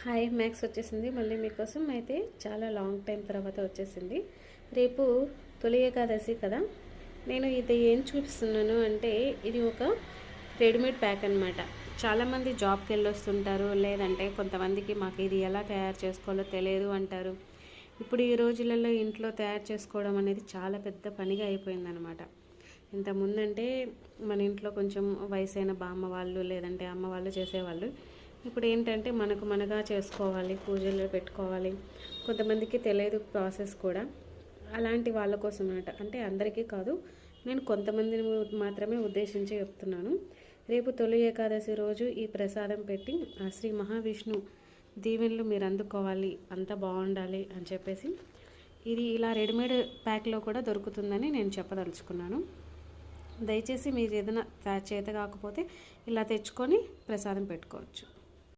Hi max వచ్చేసింది మళ్ళీ మీకోసం. అయితే చాలా లాంగ్ టైం తర్వాత వచ్చేసింది. రేపు తొలి ఏకాదశి కదా. నేను ఇది ఏం చూపిస్తున్నాను అంటే ఇది ఒక రెడీమేడ్ ప్యాక్ అనమాట. చాలామంది జాబ్కి వెళ్ళొస్తుంటారు, లేదంటే కొంతమందికి మాకు ఇది ఎలా తయారు చేసుకోవాలో తెలియదు అంటారు. ఇప్పుడు ఈ రోజులలో ఇంట్లో తయారు చేసుకోవడం అనేది చాలా పెద్ద పనిగా అయిపోయిందనమాట. ఇంతకుముందంటే మన ఇంట్లో కొంచెం వయసైన బామ్మ వాళ్ళు లేదంటే అమ్మ వాళ్ళు చేసేవాళ్ళు. ఇప్పుడు ఏంటంటే మనగా చేసుకోవాలి, పూజల్లో పెట్టుకోవాలి. కొంతమందికి తెలియదు ప్రాసెస్ కూడా. అలాంటి వాళ్ళ కోసం అన్నమాట. అంటే అందరికీ కాదు, నేను కొంతమందిని మాత్రమే ఉద్దేశించి చెప్తున్నాను. రేపు తొలి ఏకాదశి రోజు ఈ ప్రసాదం పెట్టి ఆ శ్రీ మహావిష్ణు దీవెనలు మీరు అందుకోవాలి, అంతా బాగుండాలి అని చెప్పేసి ఇది ఇలా రెడీమేడ్ ప్యాక్లో కూడా దొరుకుతుందని నేను చెప్పదలుచుకున్నాను. దయచేసి మీరు ఏదైనా చేత కాకపోతే ఇలా తెచ్చుకొని ప్రసాదం పెట్టుకోవచ్చు.